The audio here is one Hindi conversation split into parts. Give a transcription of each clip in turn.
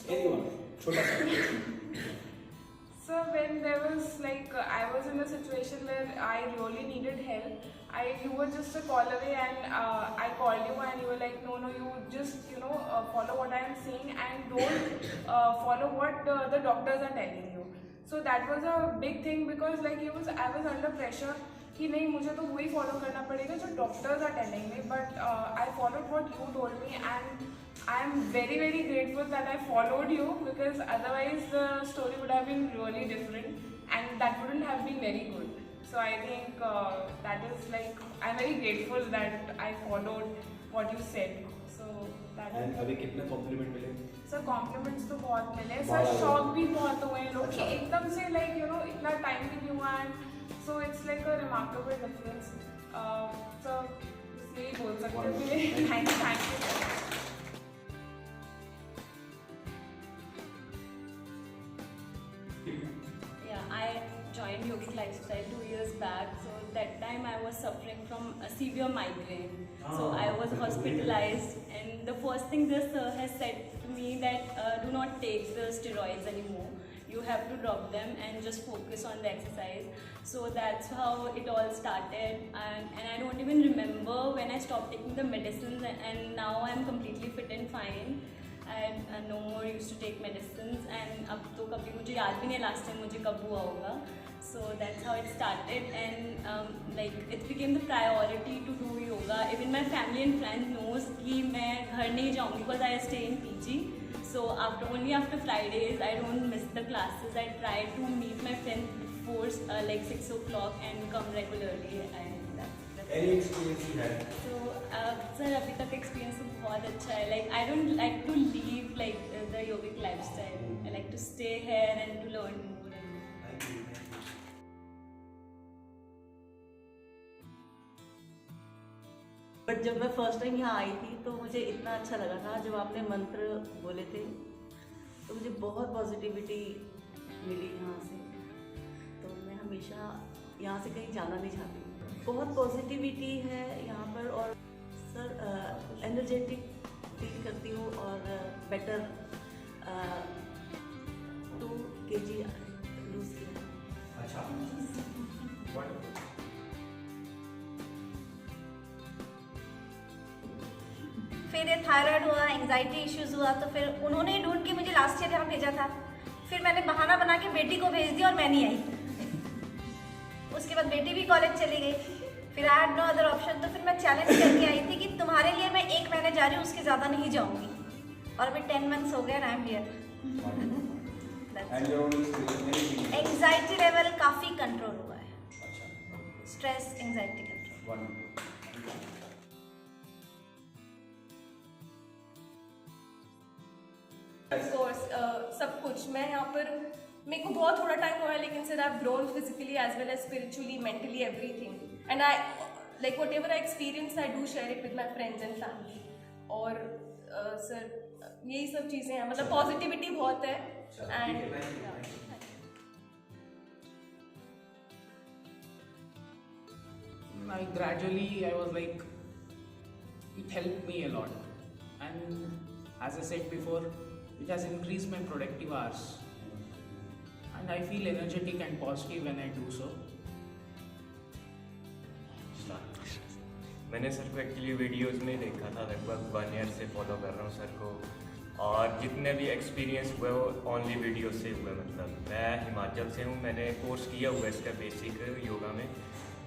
Anyone, छोटा सा। So when there was like I was in a situation where I really needed help. You were just a call away, and I called you, and you were like, no, you just follow what I am saying and don't follow what the doctors are telling you. So that was a big thing because like I was under pressure कि नहीं मुझे तो वही फॉलो करना पड़ेगा जो doctors are telling me, but I followed what you told me and I am very very grateful that I followed you, because otherwise the story would have been really different and that wouldn't have been very good. So I think that is like I'm very grateful that I followed what you said. So that And अभी कितने कॉम्प्लीमेंट मिले? सर कॉम्प्लीमेंट्स तो बहुत मिले सर, शॉक भी बहुत हुए हैं लोग कि एकदम से लाइक इतना टाइम भी नहीं हुआ, and so it's like a remarkable difference. So यही बोल सकते हैं. Thank you. Yeah, I joined Yogic Lifestyle 2 years back. So that time I was suffering from a severe migraine. So I was hospitalized, and the first thing this has said to me that do not take the steroids anymore. You have to drop them and just focus on the exercise. So that's how it all started, and I don't even remember when I stopped taking the medicines, and now I'm completely fit and fine. I no more used to take medicines, and अब तो कभी मुझे याद भी नहीं लास्ट टाइम मुझे कब हुआ होगा. So that's how it started, and like it became the priority to do yoga. Even my family and friends knows कि मैं घर नहीं जाऊँगी because I stay in PG. So only after Fridays I don't miss the classes. I try to meet my friends before like 6 o'clock and come regularly, and Any experience you had? So sir अभी तक एक्सपीरियंस तो बहुत अच्छा है. Like I don't like to leave like the yogic lifestyle. I like to stay here and to learn more. Thank you. But जब मैं फर्स्ट टाइम यहाँ आई थी तो मुझे इतना अच्छा लगा था जब आपने मंत्र बोले थे, तो मुझे बहुत पॉजिटिविटी मिली यहाँ से. तो मैं हमेशा यहाँ से कहीं जाना नहीं चाहती. बहुत पॉजिटिविटी है यहाँ पर, और सर एनर्जेटिक फील करती हूँ, और बेटर 2 kg लूज किया. अच्छा. Wonderful. फिर ये थायराइड हुआ, एंजाइटी इश्यूज हुआ, तो फिर उन्होंने ही ढूंढ के मुझे लास्ट ईयर यहाँ भेजा था. फिर मैंने बहाना बना के बेटी को भेज दिया और मैं नहीं आई. उसके बाद बेटी भी कॉलेज चली गई. फिर I had no other option. तो फिर मैं चैलेंज करके आई थी कि तुम्हारे लिए मैं 1 महीने जा रही हूँ, उसके ज़्यादा नहीं जाऊँगी. और अभी 10 months हो गए and I'm here. And your own experience? Anxiety level काफ़ी कंट्रोल हुआ है. अच्छा. Stress, anxiety control. Wonderful. Of course, सब कुछ मैं यहाँ पर मेरे को बहुत थोड़ा टाइम हुआ है, लेकिन sir I have grown physically as well as spiritually, mentally, everything. And I like whatever I experience I do share it with my friends and family. और सर यही सब चीज़ें हैं, मतलब पॉजिटिविटी बहुत है. And gradually I was like, it helped me a lot, and as I said before, it has increased my productive hours, and I feel energetic and positive when I do so. मैंने सर को एक्चुअली वीडियोस में देखा था, लगभग 1 ईयर से फॉलो कर रहा हूँ सर को, और जितने भी एक्सपीरियंस हुए वो ओनली वीडियो से हुए. मतलब मैं हिमाचल से हूँ, मैंने कोर्स किया हुआ है इसका बेसिक योगा में,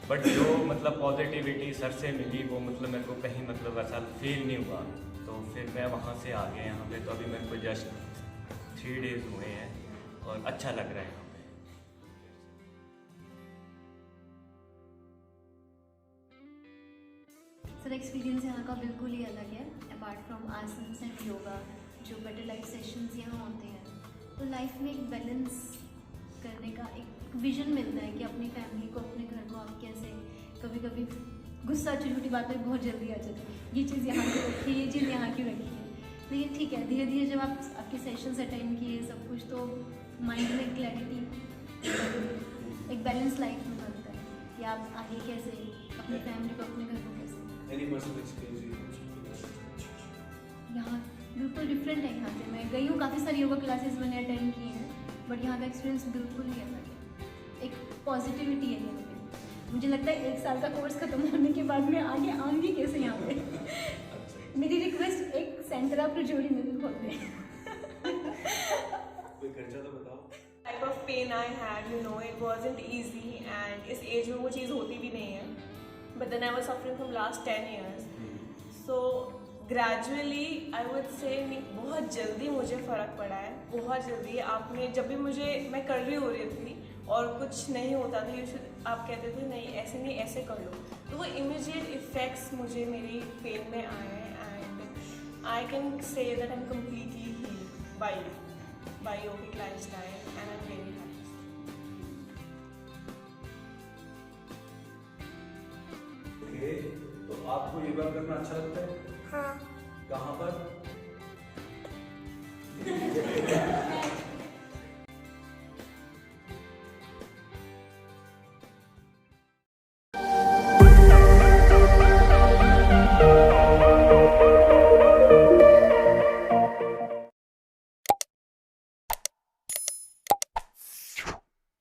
बट जो मतलब पॉजिटिविटी सर से मिली वो मतलब मेरे को कहीं मतलब ऐसा फील नहीं हुआ. तो फिर मैं वहाँ से आ गया यहाँ पे. तो अभी मेरे को जस्ट 3 days हुए हैं और अच्छा लग रहा है यहाँ पे. सर एक्सपीरियंस यहाँ का बिल्कुल ही अलग है. Apart from asanas and yoga, जो बेटर लाइफ सेशंस यहाँ होते हैं, तो लाइफ में एक बैलेंस करने का एक विजन मिलता है कि अपनी फैमिली को, अपने घर को आप कैसे, कभी कभी गुस्सा छोटी छोटी बात में बहुत जल्दी आ जाती है, ये चीज़ यहाँ क्यों रखी है, ये चीज़ यहाँ क्यों रखी है. लेकिन ठीक है, धीरे धीरे जब आप आपके सेशंस अटेंड किए सब कुछ, तो माइंड में क्लैरिटी, एक बैलेंस लाइफ में बनता है कि आप आगे कैसे अपनी फैमिली को, अपने घर को कैसे. Any personal experience you have? यहाँ बिल्कुल डिफरेंट है यहाँ से. मैं गई हूँ, काफ़ी सारी योगा क्लासेस मैंने अटेंड की हैं, बट यहाँ का एक्सपीरियंस बिल्कुल ही अलग है। एक पॉजिटिविटी है यहाँ पे। मुझे लगता है 1 साल का कोर्स खत्म होने के बाद मैं आगे आऊँगी कैसे यहाँ पे। मेरी रिक्वेस्ट, एक सेंटर आप रजौरी में भी खोल दें। कोई खर्चा तो बताओ। Type of pain I had, you know, it wasn't easy, and इस एज में वो चीज़ होती भी नहीं है. But then I was suffering from last 10 years. So gradually I would say बहुत जल्दी मुझे फ़र्क पड़ा है, बहुत जल्दी. आपने जब भी मुझे, मैं कड़वी हो रही थी और कुछ नहीं होता था, आप कहते थे नहीं ऐसे नहीं ऐसे कर लो, तो वो इमीडिएट इफ़ेक्ट्स मुझे मेरी पेन में आए. And I can say that I am completely healed by yogic lifestyle, and I'm very happy. Okay, तो आपको योगा करना अच्छा लगता है? हाँ. कहाँ पर?